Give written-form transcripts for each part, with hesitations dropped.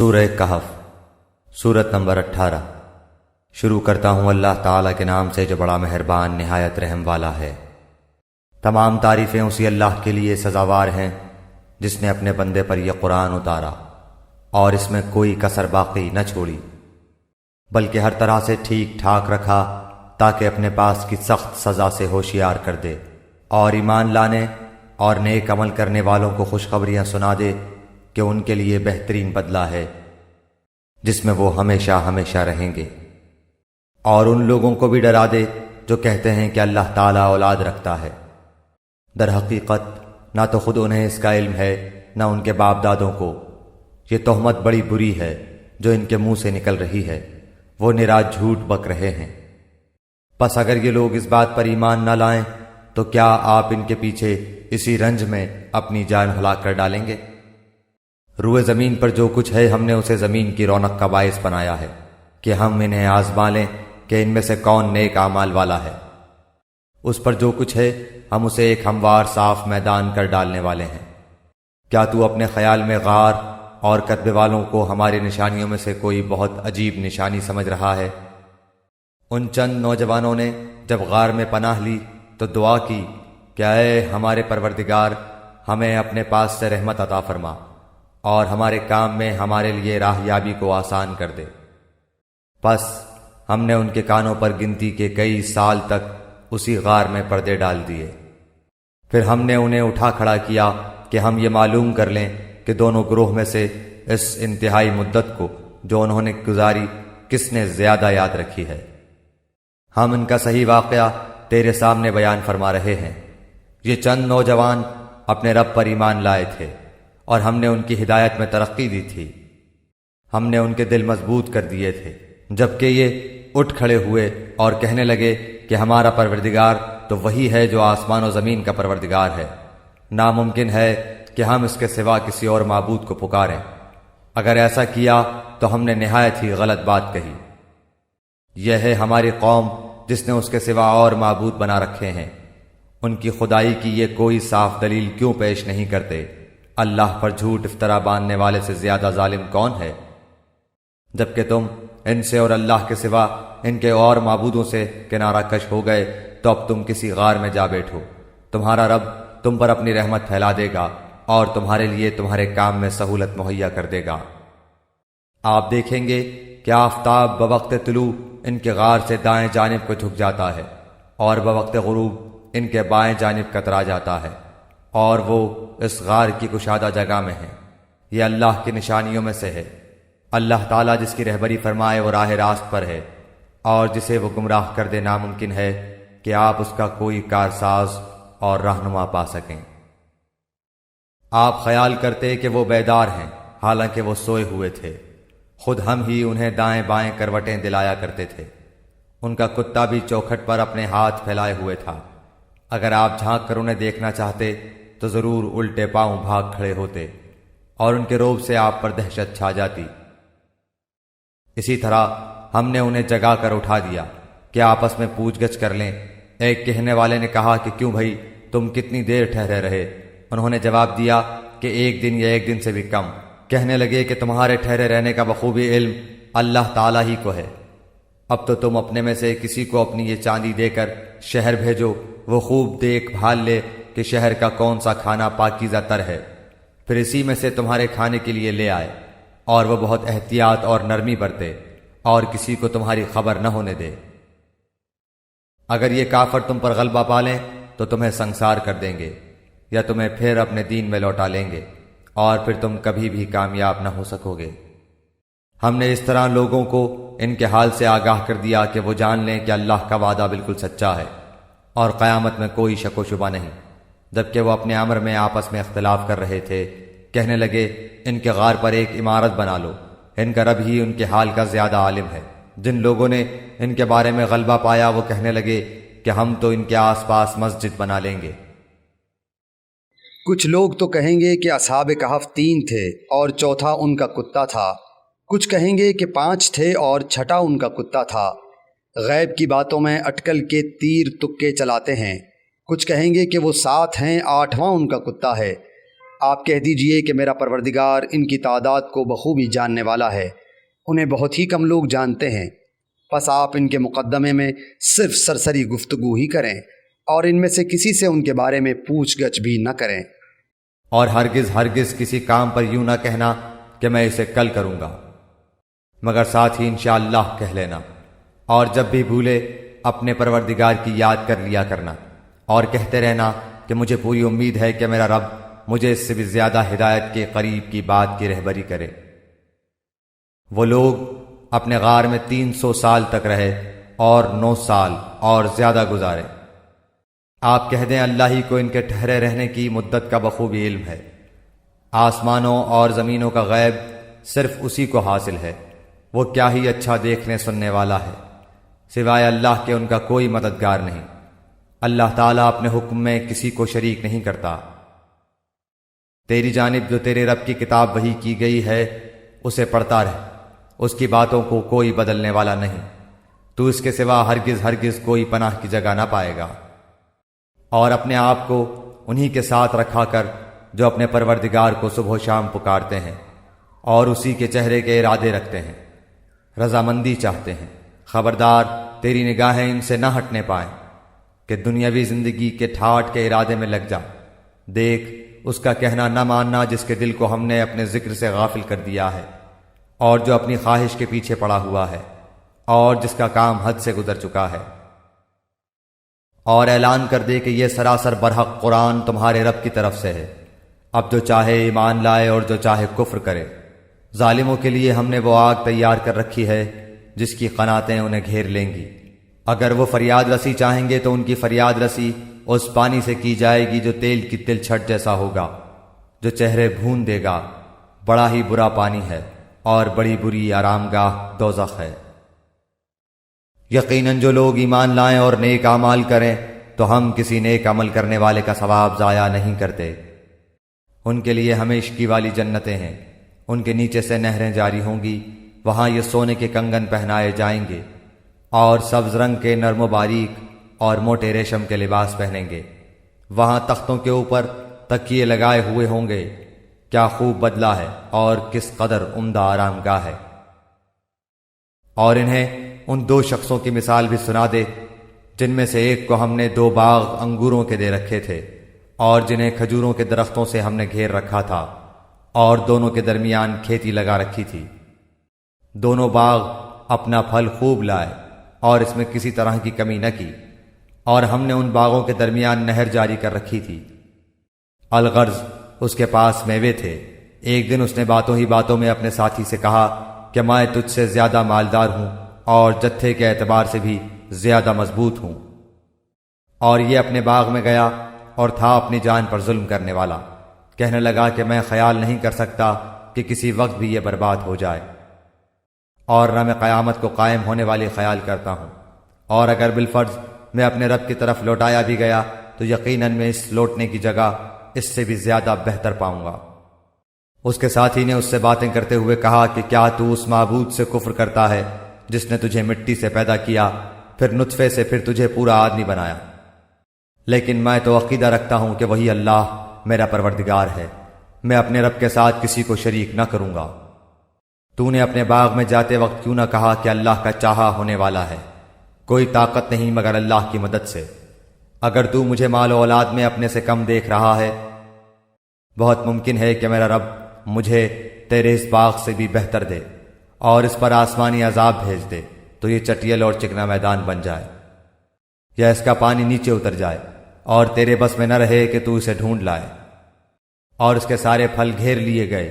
سورہ کہف سورت نمبر 18۔ شروع کرتا ہوں اللہ تعالیٰ کے نام سے جو بڑا مہربان نہایت رحم والا ہے۔ تمام تعریفیں اسی اللہ کے لیے سزاوار ہیں جس نے اپنے بندے پر یہ قرآن اتارا اور اس میں کوئی کسر باقی نہ چھوڑی، بلکہ ہر طرح سے ٹھیک ٹھاک رکھا تاکہ اپنے پاس کی سخت سزا سے ہوشیار کر دے، اور ایمان لانے اور نیک عمل کرنے والوں کو خوشخبریاں سنا دے کہ ان کے لیے بہترین بدلہ ہے جس میں وہ ہمیشہ ہمیشہ رہیں گے، اور ان لوگوں کو بھی ڈرا دے جو کہتے ہیں کہ اللہ تعالیٰ اولاد رکھتا ہے۔ در حقیقت نہ تو خود انہیں اس کا علم ہے نہ ان کے باپ دادوں کو۔ یہ تہمت بڑی بری ہے جو ان کے منہ سے نکل رہی ہے، وہ نرا جھوٹ بک رہے ہیں۔ پس اگر یہ لوگ اس بات پر ایمان نہ لائیں تو کیا آپ ان کے پیچھے اسی رنج میں اپنی جان ہلاک کر ڈالیں گے؟ روئے زمین پر جو کچھ ہے ہم نے اسے زمین کی رونق کا باعث بنایا ہے کہ ہم انہیں آزما لیں کہ ان میں سے کون نیک اعمال والا ہے۔ اس پر جو کچھ ہے ہم اسے ایک ہموار صاف میدان کر ڈالنے والے ہیں۔ کیا تو اپنے خیال میں غار اور کتبے والوں کو ہماری نشانیوں میں سے کوئی بہت عجیب نشانی سمجھ رہا ہے؟ ان چند نوجوانوں نے جب غار میں پناہ لی تو دعا کی کہ اے ہمارے پروردگار، ہمیں اپنے پاس سے رحمت عطا فرما اور ہمارے کام میں ہمارے لیے راہ یابی کو آسان کر دے۔ پس ہم نے ان کے کانوں پر گنتی کے کئی سال تک اسی غار میں پردے ڈال دیے۔ پھر ہم نے انہیں اٹھا کھڑا کیا کہ ہم یہ معلوم کر لیں کہ دونوں گروہ میں سے اس انتہائی مدت کو جو انہوں نے گزاری کس نے زیادہ یاد رکھی ہے۔ ہم ان کا صحیح واقعہ تیرے سامنے بیان فرما رہے ہیں۔ یہ چند نوجوان اپنے رب پر ایمان لائے تھے اور ہم نے ان کی ہدایت میں ترقی دی تھی۔ ہم نے ان کے دل مضبوط کر دیے تھے، جبکہ یہ اٹھ کھڑے ہوئے اور کہنے لگے کہ ہمارا پروردگار تو وہی ہے جو آسمان و زمین کا پروردگار ہے، ناممکن ہے کہ ہم اس کے سوا کسی اور معبود کو پکاریں۔ اگر ایسا کیا تو ہم نے نہایت ہی غلط بات کہی۔ یہ ہے ہماری قوم جس نے اس کے سوا اور معبود بنا رکھے ہیں، ان کی خدائی کی یہ کوئی صاف دلیل کیوں پیش نہیں کرتے؟ اللہ پر جھوٹ افطرا باندھنے والے سے زیادہ ظالم کون ہے؟ جبکہ تم ان سے اور اللہ کے سوا ان کے اور معبودوں سے کنارہ کش ہو گئے تو اب تم کسی غار میں جا بیٹھو، تمہارا رب تم پر اپنی رحمت پھیلا دے گا اور تمہارے لیے تمہارے کام میں سہولت مہیا کر دے گا۔ آپ دیکھیں گے کہ آفتاب بوقت طلوع ان کے غار سے دائیں جانب کو جھک جاتا ہے اور بوقت غروب ان کے بائیں جانب کترا جاتا ہے، اور وہ اس غار کی کشادہ جگہ میں ہے۔ یہ اللہ کی نشانیوں میں سے ہے۔ اللہ تعالیٰ جس کی رہبری فرمائے وہ راہ راست پر ہے، اور جسے وہ گمراہ کر دے ناممکن ہے کہ آپ اس کا کوئی کارساز اور رہنما پا سکیں۔ آپ خیال کرتے کہ وہ بیدار ہیں حالانکہ وہ سوئے ہوئے تھے، خود ہم ہی انہیں دائیں بائیں کروٹیں دلایا کرتے تھے۔ ان کا کتا بھی چوکھٹ پر اپنے ہاتھ پھیلائے ہوئے تھا۔ اگر آپ جھانک کر انہیں دیکھنا چاہتے تو ضرور الٹے پاؤں بھاگ کھڑے ہوتے اور ان کے روب سے آپ پر دہشت چھا جاتی۔ اسی طرح ہم نے انہیں جگا کر اٹھا دیا کہ آپس میں پوچھ گچھ کر لیں۔ ایک کہنے والے نے کہا کہ کیوں بھائی تم کتنی دیر ٹھہرے رہے؟ انہوں نے جواب دیا کہ ایک دن یا ایک دن سے بھی کم۔ کہنے لگے کہ تمہارے ٹھہرے رہنے کا بخوبی علم اللہ تعالیٰ ہی کو ہے۔ اب تو تم اپنے میں سے کسی کو اپنی یہ چاندی دے کر شہر بھیجو، وہ خوب دیکھ بھال لے کہ شہر کا کون سا کھانا پاکیزہ تر ہے، پھر اسی میں سے تمہارے کھانے کے لیے لے آئے، اور وہ بہت احتیاط اور نرمی برتے اور کسی کو تمہاری خبر نہ ہونے دے۔ اگر یہ کافر تم پر غلبہ پالیں تو تمہیں سنسار کر دیں گے یا تمہیں پھر اپنے دین میں لوٹا لیں گے، اور پھر تم کبھی بھی کامیاب نہ ہو سکو گے۔ ہم نے اس طرح لوگوں کو ان کے حال سے آگاہ کر دیا کہ وہ جان لیں کہ اللہ کا وعدہ بالکل سچا ہے اور قیامت میں کوئی شک و شبہ نہیں۔ جبکہ وہ اپنے امر میں آپس میں اختلاف کر رہے تھے، کہنے لگے ان کے غار پر ایک عمارت بنا لو، ان کا رب ہی ان کے حال کا زیادہ عالم ہے۔ جن لوگوں نے ان کے بارے میں غلبہ پایا وہ کہنے لگے کہ ہم تو ان کے آس پاس مسجد بنا لیں گے۔ کچھ لوگ تو کہیں گے کہ اصحاب کہف 3 تھے اور چوتھا ان کا کتا تھا، کچھ کہیں گے کہ 5 تھے اور چھٹا ان کا کتا تھا۔ غیب کی باتوں میں اٹکل کے تیر تکے چلاتے ہیں۔ کچھ کہیں گے کہ وہ 7 ہیں، 8واں ان کا کتا ہے۔ آپ کہہ دیجئے کہ میرا پروردگار ان کی تعداد کو بخوبی جاننے والا ہے، انہیں بہت ہی کم لوگ جانتے ہیں۔ پس آپ ان کے مقدمے میں صرف سرسری گفتگو ہی کریں اور ان میں سے کسی سے ان کے بارے میں پوچھ گچھ بھی نہ کریں۔ اور ہرگز ہرگز کسی کام پر یوں نہ کہنا کہ میں اسے کل کروں گا، مگر ساتھ ہی انشاءاللہ کہہ لینا، اور جب بھی بھولے اپنے پروردگار کی یاد کر لیا کرنا، اور کہتے رہنا کہ مجھے پوری امید ہے کہ میرا رب مجھے اس سے بھی زیادہ ہدایت کے قریب کی بات کی رہبری کرے۔ وہ لوگ اپنے غار میں 300 سال تک رہے اور 9 سال اور زیادہ گزارے۔ آپ کہہ دیں اللہ ہی کو ان کے ٹھہرے رہنے کی مدت کا بخوبی علم ہے۔ آسمانوں اور زمینوں کا غیب صرف اسی کو حاصل ہے، وہ کیا ہی اچھا دیکھنے سننے والا ہے۔ سوائے اللہ کے ان کا کوئی مددگار نہیں۔ اللہ تعالیٰ اپنے حکم میں کسی کو شریک نہیں کرتا۔ تیری جانب جو تیرے رب کی کتاب وحی کی گئی ہے اسے پڑھتا رہ، اس کی باتوں کو کوئی بدلنے والا نہیں، تو اس کے سوا ہرگز ہرگز کوئی پناہ کی جگہ نہ پائے گا۔ اور اپنے آپ کو انہی کے ساتھ رکھا کر جو اپنے پروردگار کو صبح و شام پکارتے ہیں اور اسی کے چہرے کے ارادے رکھتے ہیں، رضامندی چاہتے ہیں۔ خبردار تیری نگاہیں ان سے نہ ہٹنے پائیں کہ دنیاوی زندگی کے ٹھاٹ کے ارادے میں لگ جا۔ دیکھ اس کا کہنا نہ ماننا جس کے دل کو ہم نے اپنے ذکر سے غافل کر دیا ہے، اور جو اپنی خواہش کے پیچھے پڑا ہوا ہے، اور جس کا کام حد سے گزر چکا ہے۔ اور اعلان کر دے کہ یہ سراسر برحق قرآن تمہارے رب کی طرف سے ہے، اب جو چاہے ایمان لائے اور جو چاہے کفر کرے۔ ظالموں کے لیے ہم نے وہ آگ تیار کر رکھی ہے جس کی قناتیں انہیں گھیر لیں گی۔ اگر وہ فریاد رسی چاہیں گے تو ان کی فریاد رسی اس پانی سے کی جائے گی جو تیل کی تل چھٹ جیسا ہوگا، جو چہرے بھون دے گا۔ بڑا ہی برا پانی ہے اور بڑی بری آرام گاہ دوزخ ہے۔ یقیناً جو لوگ ایمان لائیں اور نیک اعمال کریں تو ہم کسی نیک عمل کرنے والے کا ثواب ضائع نہیں کرتے۔ ان کے لیے ہمیشگی والی جنتیں ہیں، ان کے نیچے سے نہریں جاری ہوں گی، وہاں یہ سونے کے کنگن پہنائے جائیں گے اور سبز رنگ کے نرم و باریک اور موٹے ریشم کے لباس پہنیں گے۔ وہاں تختوں کے اوپر تکیے لگائے ہوئے ہوں گے۔ کیا خوب بدلہ ہے اور کس قدر عمدہ آرام گاہ ہے۔ اور انہیں ان 2 شخصوں کی مثال بھی سنا دے جن میں سے ایک کو ہم نے 2 باغ انگوروں کے دے رکھے تھے اور جنہیں کھجوروں کے درختوں سے ہم نے گھیر رکھا تھا، اور دونوں کے درمیان کھیتی لگا رکھی تھی۔ دونوں باغ اپنا پھل خوب لائے اور اس میں کسی طرح کی کمی نہ کی، اور ہم نے ان باغوں کے درمیان نہر جاری کر رکھی تھی۔ الغرض اس کے پاس میوے تھے۔ ایک دن اس نے باتوں ہی باتوں میں اپنے ساتھی سے کہا کہ میں تجھ سے زیادہ مالدار ہوں اور جتھے کے اعتبار سے بھی زیادہ مضبوط ہوں۔ اور یہ اپنے باغ میں گیا اور تھا اپنی جان پر ظلم کرنے والا۔ کہنے لگا کہ میں خیال نہیں کر سکتا کہ کسی وقت بھی یہ برباد ہو جائے، اور نہ میں قیامت کو قائم ہونے والی خیال کرتا ہوں، اور اگر بالفرض میں اپنے رب کی طرف لوٹایا بھی گیا تو یقیناً میں اس لوٹنے کی جگہ اس سے بھی زیادہ بہتر پاؤں گا۔ اس کے ساتھی نے اس سے باتیں کرتے ہوئے کہا کہ کیا تو اس معبود سے کفر کرتا ہے جس نے تجھے مٹی سے پیدا کیا، پھر نطفے سے، پھر تجھے پورا آدمی بنایا؟ لیکن میں تو عقیدہ رکھتا ہوں کہ وہی اللہ میرا پروردگار ہے، میں اپنے رب کے ساتھ کسی کو شریک نہ کروں گا۔ تو نے اپنے باغ میں جاتے وقت کیوں نہ کہا کہ اللہ کا چاہا ہونے والا ہے، کوئی طاقت نہیں مگر اللہ کی مدد سے۔ اگر تو مجھے مال و اولاد میں اپنے سے کم دیکھ رہا ہے، بہت ممکن ہے کہ میرا رب مجھے تیرے اس باغ سے بھی بہتر دے اور اس پر آسمانی عذاب بھیج دے تو یہ چٹیل اور چکنا میدان بن جائے، یا اس کا پانی نیچے اتر جائے اور تیرے بس میں نہ رہے کہ تو اسے ڈھونڈ لائے۔ اور اس کے سارے پھل گھیر لیے گئے،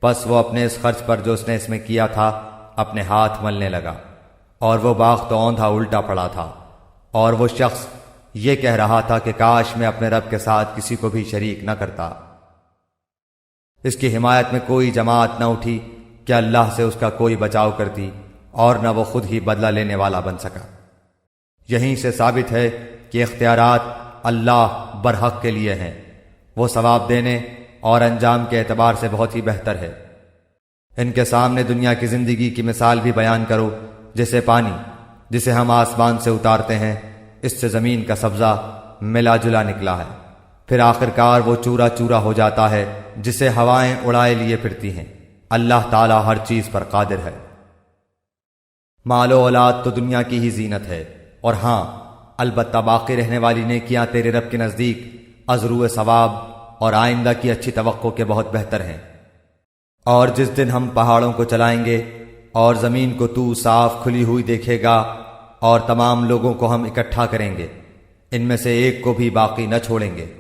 پس وہ اپنے اس خرچ پر جو اس نے اس میں کیا تھا اپنے ہاتھ ملنے لگا، اور وہ باغ تو اوندھا الٹا پڑا تھا، اور وہ شخص یہ کہہ رہا تھا کہ کاش میں اپنے رب کے ساتھ کسی کو بھی شریک نہ کرتا۔ اس کی حمایت میں کوئی جماعت نہ اٹھی کہ اللہ سے اس کا کوئی بچاؤ کرتی، اور نہ وہ خود ہی بدلہ لینے والا بن سکا۔ یہیں سے ثابت ہے کہ اختیارات اللہ برحق کے لیے ہیں، وہ ثواب دینے اور انجام کے اعتبار سے بہت ہی بہتر ہے۔ ان کے سامنے دنیا کی زندگی کی مثال بھی بیان کرو، جیسے پانی جسے ہم آسمان سے اتارتے ہیں، اس سے زمین کا سبزہ ملا جلا نکلا ہے، پھر آخرکار وہ چورا چورا ہو جاتا ہے جسے ہوائیں اڑائے لیے پھرتی ہیں۔ اللہ تعالی ہر چیز پر قادر ہے۔ مال و اولاد تو دنیا کی ہی زینت ہے، اور ہاں البتہ باقی رہنے والی نیکیاں تیرے رب کے نزدیک ازرو ثواب اور آئندہ کی اچھی توقع کے بہت بہتر ہیں۔ اور جس دن ہم پہاڑوں کو چلائیں گے اور زمین کو تو صاف کھلی ہوئی دیکھے گا اور تمام لوگوں کو ہم اکٹھا کریں گے، ان میں سے ایک کو بھی باقی نہ چھوڑیں گے،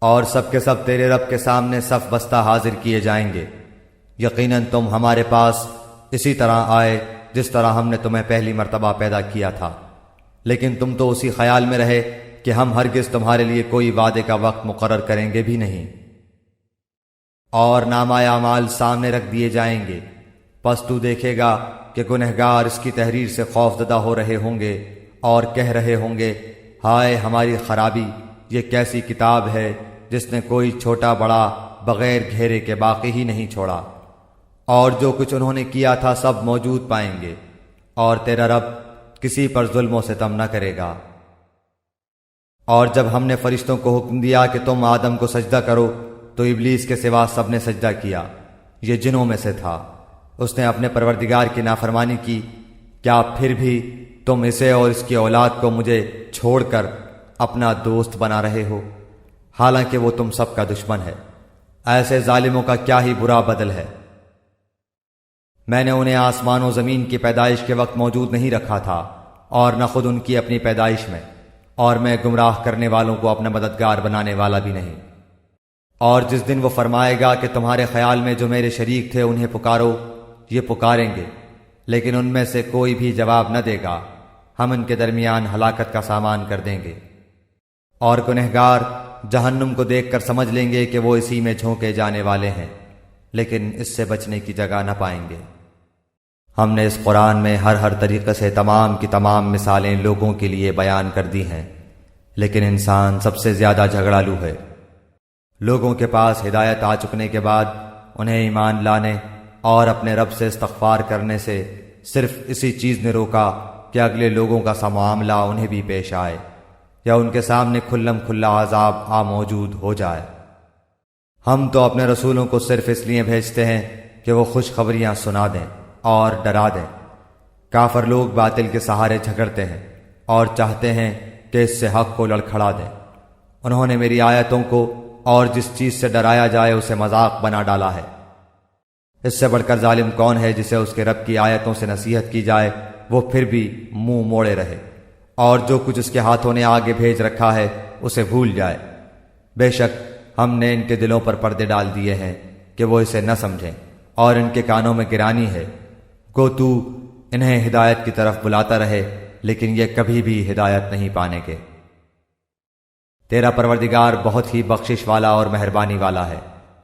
اور سب کے سب تیرے رب کے سامنے صف بستہ حاضر کیے جائیں گے۔ یقیناً تم ہمارے پاس اسی طرح آئے جس طرح ہم نے تمہیں پہلی مرتبہ پیدا کیا تھا، لیکن تم تو اسی خیال میں رہے کہ ہم ہرگز تمہارے لیے کوئی وعدے کا وقت مقرر کریں گے بھی نہیں۔ اور نامہ اعمال سامنے رکھ دیے جائیں گے، پس تو دیکھے گا کہ گنہگار اس کی تحریر سے خوف زدہ ہو رہے ہوں گے اور کہہ رہے ہوں گے، ہائے ہماری خرابی، یہ کیسی کتاب ہے جس نے کوئی چھوٹا بڑا بغیر گھیرے کے باقی ہی نہیں چھوڑا، اور جو کچھ انہوں نے کیا تھا سب موجود پائیں گے، اور تیرا رب کسی پر ظلم و ستم نہ کرے گا۔ اور جب ہم نے فرشتوں کو حکم دیا کہ تم آدم کو سجدہ کرو تو ابلیس کے سوا سب نے سجدہ کیا، یہ جنوں میں سے تھا۔ اس نے اپنے پروردگار کی نافرمانی کی، کیا پھر بھی تم اسے اور اس کی اولاد کو مجھے چھوڑ کر اپنا دوست بنا رہے ہو، حالانکہ وہ تم سب کا دشمن ہے۔ ایسے ظالموں کا کیا ہی برا بدل ہے۔ میں نے انہیں آسمان و زمین کی پیدائش کے وقت موجود نہیں رکھا تھا، اور نہ خود ان کی اپنی پیدائش میں، اور میں گمراہ کرنے والوں کو اپنا مددگار بنانے والا بھی نہیں۔ اور جس دن وہ فرمائے گا کہ تمہارے خیال میں جو میرے شریک تھے انہیں پکارو، یہ پکاریں گے، لیکن ان میں سے کوئی بھی جواب نہ دے گا، ہم ان کے درمیان ہلاکت کا سامان کر دیں گے۔ اور گنہگار جہنم کو دیکھ کر سمجھ لیں گے کہ وہ اسی میں جھونکے جانے والے ہیں، لیکن اس سے بچنے کی جگہ نہ پائیں گے۔ ہم نے اس قرآن میں ہر طریقے سے تمام کی تمام مثالیں لوگوں کے لیے بیان کر دی ہیں، لیکن انسان سب سے زیادہ جھگڑالو ہے۔ لوگوں کے پاس ہدایت آ چکنے کے بعد انہیں ایمان لانے اور اپنے رب سے استغفار کرنے سے صرف اسی چیز نے روکا کہ اگلے لوگوں کا سا معاملہ انہیں بھی پیش آئے، یا ان کے سامنے کھلم کھلا عذاب موجود ہو جائے۔ ہم تو اپنے رسولوں کو صرف اس لیے بھیجتے ہیں کہ وہ خوشخبریاں سنا دیں اور ڈرا دیں۔ کافر لوگ باطل کے سہارے جھگڑتے ہیں اور چاہتے ہیں کہ اس سے حق کو لڑکھڑا دیں۔ انہوں نے میری آیتوں کو اور جس چیز سے ڈرایا جائے اسے مذاق بنا ڈالا ہے۔ اس سے بڑھ کر ظالم کون ہے جسے اس کے رب کی آیتوں سے نصیحت کی جائے وہ پھر بھی منہ موڑے رہے، اور جو کچھ اس کے ہاتھوں نے آگے بھیج رکھا ہے اسے بھول جائے۔ بے شک ہم نے ان کے دلوں پر پردے ڈال دیے ہیں کہ وہ اسے نہ سمجھیں، اور ان کے کانوں میں گرانی ہے، گو تو انہیں ہدایت کی طرف بلاتا رہے، لیکن یہ کبھی بھی ہدایت نہیں پانے کے۔ تیرا پروردگار بہت ہی بخشش والا اور مہربانی والا ہے۔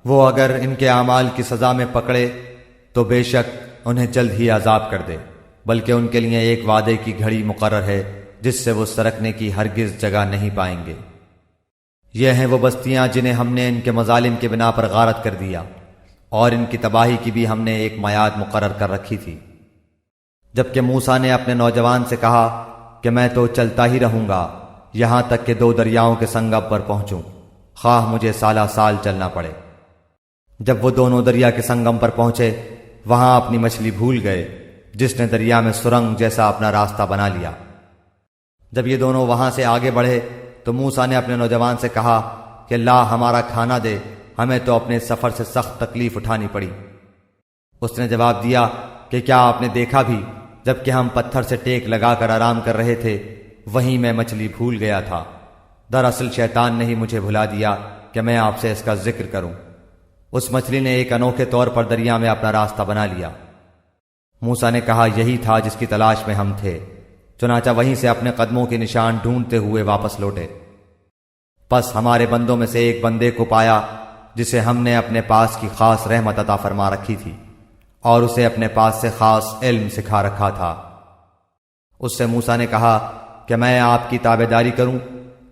وہ اگر ان کے اعمال کی سزا میں پکڑے تو بے شک انہیں جلد ہی عذاب کر دے، بلکہ ان کے لیے ایک وعدے کی گھڑی مقرر ہے جس سے وہ سرکنے کی ہرگز جگہ نہیں پائیں گے۔ یہ ہیں وہ بستیاں جنہیں ہم نے ان کے مظالم کے بنا پر غارت کر دیا، اور ان کی تباہی کی بھی ہم نے ایک میعاد مقرر کر رکھی تھی۔ جبکہ موسیٰ نے اپنے نوجوان سے کہا کہ میں تو چلتا ہی رہوں گا یہاں تک کہ 2 دریاؤں کے سنگم پر پہنچوں، خواہ مجھے سالہ سال چلنا پڑے۔ جب وہ دونوں دریا کے سنگم پر پہنچے وہاں اپنی مچھلی بھول گئے، جس نے دریا میں سرنگ جیسا اپنا راستہ بنا لیا۔ جب یہ دونوں وہاں سے آگے بڑھے تو موسیٰ نے اپنے نوجوان سے کہا کہ اللہ ہمارا کھانا دے، ہمیں تو اپنے سفر سے سخت تکلیف اٹھانی پڑی۔ اس نے جواب دیا کہ کیا آپ نے دیکھا بھی جب کہ ہم پتھر سے ٹیک لگا کر آرام کر رہے تھے وہیں میں مچھلی بھول گیا تھا۔ دراصل شیطان نے ہی مجھے بھلا دیا کہ میں آپ سے اس کا ذکر کروں۔ اس مچھلی نے ایک انوکھے طور پر دریا میں اپنا راستہ بنا لیا۔ موسیٰ نے کہا یہی تھا جس کی تلاش میں ہم تھے، چنانچہ وہیں سے اپنے قدموں کے نشان ڈھونڈتے ہوئے واپس لوٹے۔ پس ہمارے بندوں میں سے ایک بندے کو پایا جسے ہم نے اپنے پاس کی خاص رحمت عطا فرما رکھی تھی، اور اسے اپنے پاس سے خاص علم سکھا رکھا تھا۔ اس سے موسیٰ نے کہا کہ میں آپ کی تابعداری کروں،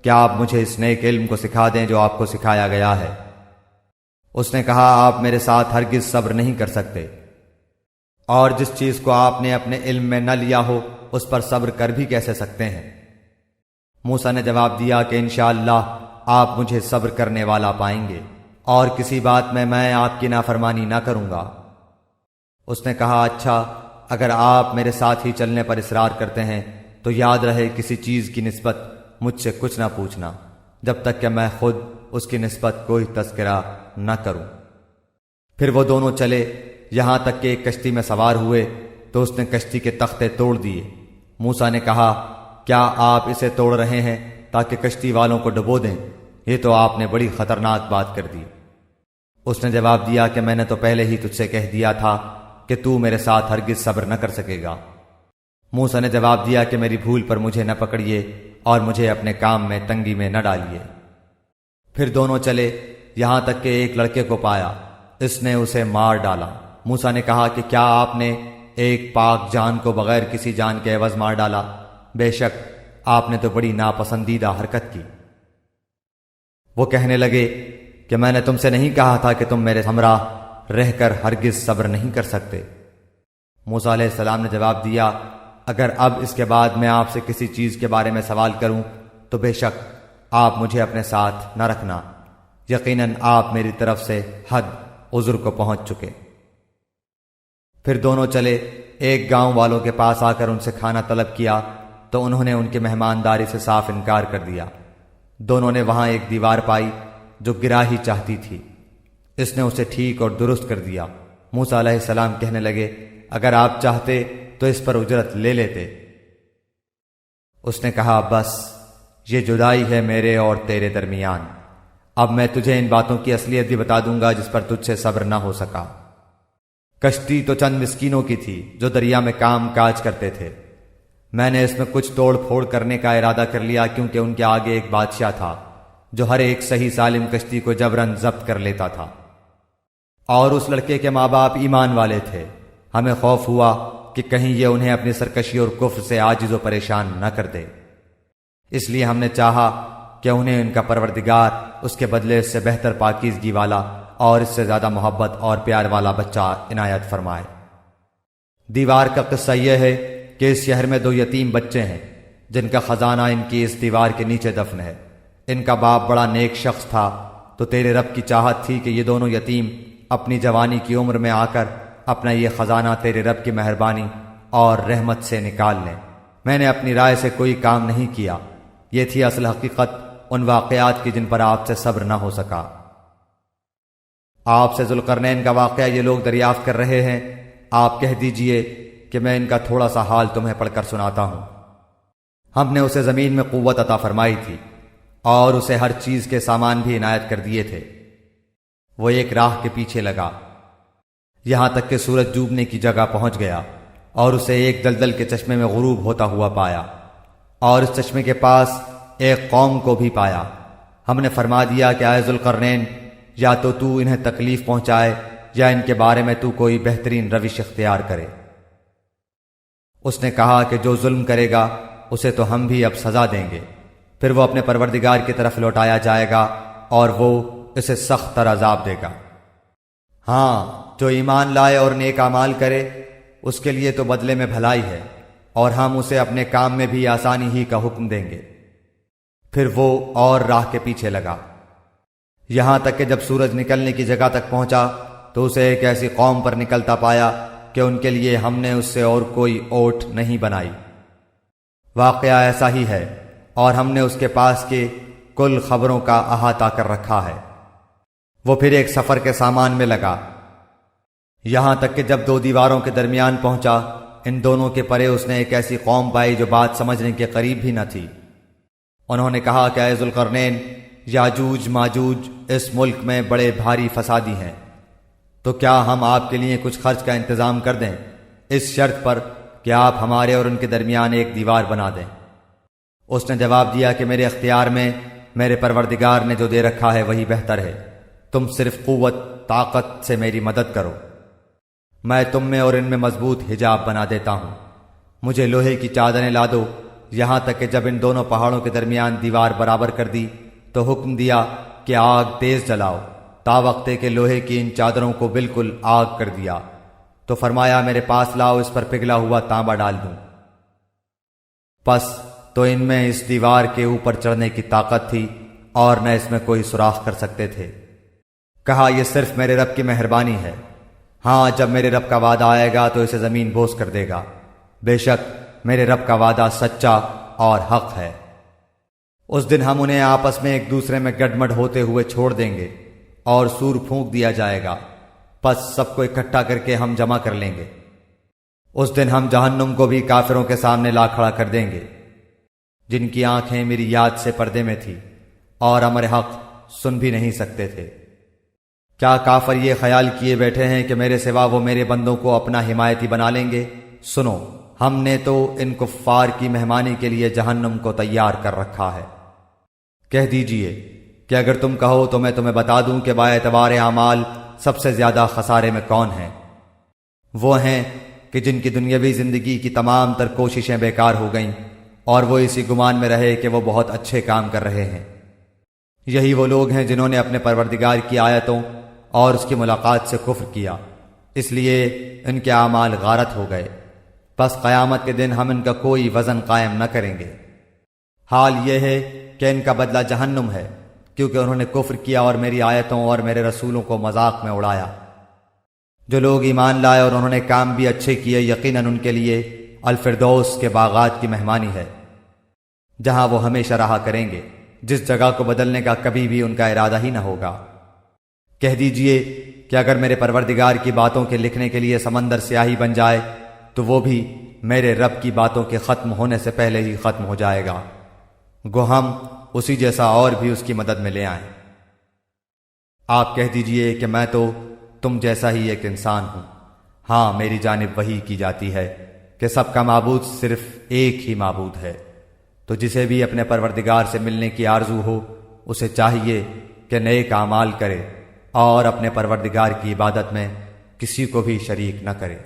کیا آپ مجھے اس نیک علم کو سکھا دیں جو آپ کو سکھایا گیا ہے؟ اس نے کہا آپ میرے ساتھ ہرگز صبر نہیں کر سکتے، اور جس چیز کو آپ نے اپنے علم میں نہ لیا ہو اس پر صبر کر بھی کیسے سکتے ہیں؟ موسیٰ نے جواب دیا کہ انشاءاللہ آپ مجھے صبر کرنے والا پائیں گے اور کسی بات میں آپ کی نافرمانی نہ کروں گا۔ اس نے کہا اچھا، اگر آپ میرے ساتھ ہی چلنے پر اصرار کرتے ہیں تو یاد رہے کسی چیز کی نسبت مجھ سے کچھ نہ پوچھنا جب تک کہ میں خود اس کی نسبت کوئی تذکرہ نہ کروں۔ پھر وہ دونوں چلے یہاں تک کہ ایک کشتی میں سوار ہوئے تو اس نے کشتی کے تختے توڑ دیے۔ موسیٰ نے کہا کیا آپ اسے توڑ رہے ہیں تاکہ کشتی والوں کو ڈبو دیں؟ یہ تو آپ نے بڑی خطرناک بات کر دی۔ اس نے جواب دیا کہ میں نے تو پہلے ہی تجھ سے کہہ دیا تھا کہ تو میرے ساتھ ہرگز صبر نہ کر سکے گا۔ موسیٰ نے جواب دیا کہ میری بھول پر مجھے نہ پکڑیے اور مجھے اپنے کام میں تنگی میں نہ ڈالیے۔ پھر دونوں چلے یہاں تک کہ ایک لڑکے کو پایا، اس نے اسے مار ڈالا۔ موسیٰ نے کہا کہ کیا آپ نے ایک پاک جان کو بغیر کسی جان کے عوض مار ڈالا؟ بے شک آپ نے تو بڑی ناپسندیدہ حرکت کی۔ وہ کہنے لگے کہ میں نے تم سے نہیں کہا تھا کہ تم میرے ہمراہ رہ کر ہرگز صبر نہیں کر سکتے؟ موسیٰ علیہ السلام نے جواب دیا اگر اب اس کے بعد میں آپ سے کسی چیز کے بارے میں سوال کروں تو بے شک آپ مجھے اپنے ساتھ نہ رکھنا، یقیناً آپ میری طرف سے حد عذر کو پہنچ چکے۔ پھر دونوں چلے ایک گاؤں والوں کے پاس آ کر ان سے کھانا طلب کیا تو انہوں نے ان کی مہمانداری سے صاف انکار کر دیا۔ دونوں نے وہاں ایک دیوار پائی جو گرا ہی چاہتی تھی، اس نے اسے ٹھیک اور درست کر دیا۔ موسیٰ علیہ السلام کہنے لگے اگر آپ چاہتے تو اس پر اجرت لے لیتے۔ اس نے کہا بس یہ جدائی ہے میرے اور تیرے درمیان، اب میں تجھے ان باتوں کی اصلیت بھی بتا دوں گا جس پر تجھ سے صبر نہ ہو سکا۔ کشتی تو چند مسکینوں کی تھی جو دریا میں کام کاج کرتے تھے، میں نے اس میں کچھ توڑ پھوڑ کرنے کا ارادہ کر لیا کیونکہ ان کے آگے ایک بادشاہ تھا جو ہر ایک صحیح سالم کشتی کو جبراً ضبط کر لیتا تھا، اور اس لڑکے کے ماں باپ ایمان والے تھے۔ ہمیں خوف ہوا کہ کہیں یہ انہیں اپنی سرکشی اور کفر سے عاجز و پریشان نہ کر دے، اس لیے ہم نے چاہا کہ انہیں ان کا پروردگار اس کے بدلے اس سے بہتر پاکیزگی والا اور اس سے زیادہ محبت اور پیار والا بچہ عنایت فرمائے۔ دیوار کا قصہ یہ ہے کہ اس شہر میں 2 یتیم بچے ہیں جن کا خزانہ ان کی اس دیوار کے نیچے دفن ہے۔ ان کا باپ بڑا نیک شخص تھا، تو تیرے رب کی چاہت تھی کہ یہ دونوں یتیم اپنی جوانی کی عمر میں آ کر اپنا یہ خزانہ تیرے رب کی مہربانی اور رحمت سے نکال لیں۔ میں نے اپنی رائے سے کوئی کام نہیں کیا، یہ تھی اصل حقیقت ان واقعات کی جن پر آپ سے صبر نہ ہو سکا۔ آپ سے ذوالقرنین کا واقعہ یہ لوگ دریافت کر رہے ہیں، آپ کہہ دیجئے کہ میں ان کا تھوڑا سا حال تمہیں پڑھ کر سناتا ہوں۔ ہم نے اسے زمین میں قوت عطا فرمائی تھی اور اسے ہر چیز کے سامان بھی عنایت کر دیے تھے۔ وہ ایک راہ کے پیچھے لگا یہاں تک کہ سورج ڈوبنے کی جگہ پہنچ گیا اور اسے ایک دلدل کے چشمے میں غروب ہوتا ہوا پایا، اور اس چشمے کے پاس ایک قوم کو بھی پایا۔ ہم نے فرما دیا کہ اے ذوالقرنین، یا تو انہیں تکلیف پہنچائے یا ان کے بارے میں کوئی بہترین روش اختیار کرے۔ اس نے کہا کہ جو ظلم کرے گا اسے تو ہم بھی اب سزا دیں گے، پھر وہ اپنے پروردگار کی طرف لوٹایا جائے گا اور وہ اسے سخت تر عذاب دے گا۔ ہاں، جو ایمان لائے اور نیک اعمال کرے اس کے لیے تو بدلے میں بھلائی ہے، اور ہم اسے اپنے کام میں بھی آسانی ہی کا حکم دیں گے۔ پھر وہ اور راہ کے پیچھے لگا یہاں تک کہ جب سورج نکلنے کی جگہ تک پہنچا تو اسے ایک ایسی قوم پر نکلتا پایا کہ ان کے لیے ہم نے اس سے اور کوئی اوٹ نہیں بنائی۔ واقعہ ایسا ہی ہے، اور ہم نے اس کے پاس کے کل خبروں کا احاطہ کر رکھا ہے۔ وہ پھر ایک سفر کے سامان میں لگا یہاں تک کہ جب 2 دیواروں کے درمیان پہنچا، ان دونوں کے پرے اس نے ایک ایسی قوم پائی جو بات سمجھنے کے قریب بھی نہ تھی۔ انہوں نے کہا کہ اے ذوالقرنین، یاجوج ماجوج اس ملک میں بڑے بھاری فسادی ہیں، تو کیا ہم آپ کے لیے کچھ خرچ کا انتظام کر دیں اس شرط پر کہ آپ ہمارے اور ان کے درمیان ایک دیوار بنا دیں؟ اس نے جواب دیا کہ میرے اختیار میں میرے پروردگار نے جو دے رکھا ہے وہی بہتر ہے، تم صرف قوت طاقت سے میری مدد کرو، میں تم میں اور ان میں مضبوط حجاب بنا دیتا ہوں۔ مجھے لوہے کی چادریں لا دو۔ یہاں تک کہ جب ان دونوں پہاڑوں کے درمیان دیوار برابر کر دی تو حکم دیا کہ آگ تیز جلاؤ، تا وقتے کہ لوہے کی ان چادروں کو بالکل آگ کر دیا، تو فرمایا میرے پاس لاؤ، اس پر پگھلا ہوا تانبا ڈال دوں۔ پس تو ان میں اس دیوار کے اوپر چڑھنے کی طاقت تھی اور نہ اس میں کوئی سوراخ کر سکتے تھے۔ کہا یہ صرف میرے رب کی مہربانی ہے، ہاں جب میرے رب کا وعدہ آئے گا تو اسے زمین بوس کر دے گا، بے شک میرے رب کا وعدہ سچا اور حق ہے۔ اس دن ہم انہیں آپس میں ایک دوسرے میں گڈمڈ ہوتے ہوئے چھوڑ دیں گے اور سور پھونک دیا جائے گا، پس سب کو اکٹھا کر کے ہم جمع کر لیں گے۔ اس دن ہم جہنم کو بھی کافروں کے سامنے لا کھڑا کر دیں گے، جن کی آنکھیں میری یاد سے پردے میں تھی اور امر حق سن بھی نہیں سکتے تھے۔ کیا کافر یہ خیال کیے بیٹھے ہیں کہ میرے سوا وہ میرے بندوں کو اپنا حمایتی بنا لیں گے؟ سنو، ہم نے تو ان کفار کی مہمانی کے لیے جہنم کو تیار کر رکھا ہے۔ کہہ دیجئے کہ اگر تم کہو تو میں تمہیں بتا دوں کہ با اعتبار اعمال سب سے زیادہ خسارے میں کون ہیں۔ وہ ہیں کہ جن کی دنیاوی زندگی کی تمام تر کوششیں بیکار ہو گئیں اور وہ اسی گمان میں رہے کہ وہ بہت اچھے کام کر رہے ہیں۔ یہی وہ لوگ ہیں جنہوں نے اپنے پروردگار کی آیتوں اور اس کی ملاقات سے کفر کیا، اس لیے ان کے اعمال غارت ہو گئے، پس قیامت کے دن ہم ان کا کوئی وزن قائم نہ کریں گے۔ حال یہ ہے کہ ان کا بدلہ جہنم ہے، کیونکہ انہوں نے کفر کیا اور میری آیتوں اور میرے رسولوں کو مذاق میں اڑایا۔ جو لوگ ایمان لائے اور انہوں نے کام بھی اچھے کیے، یقیناً ان کے لیے الفردوس کے باغات کی مہمانی ہے، جہاں وہ ہمیشہ رہا کریں گے، جس جگہ کو بدلنے کا کبھی بھی ان کا ارادہ ہی نہ ہوگا۔ کہہ دیجئے کہ اگر میرے پروردگار کی باتوں کے لکھنے کے لیے سمندر سیاہی بن جائے تو وہ بھی میرے رب کی باتوں کے ختم ہونے سے پہلے ہی ختم ہو جائے گا، گو ہم اسی جیسا اور بھی اس کی مدد میں لے آئیں۔ آپ کہہ دیجئے کہ میں تو تم جیسا ہی ایک انسان ہوں، ہاں میری جانب وحی کی جاتی ہے کہ سب کا معبود صرف ایک ہی معبود ہے، تو جسے بھی اپنے پروردگار سے ملنے کی آرزو ہو اسے چاہیے کہ نیک اعمال کرے اور اپنے پروردگار کی عبادت میں کسی کو بھی شریک نہ کرے۔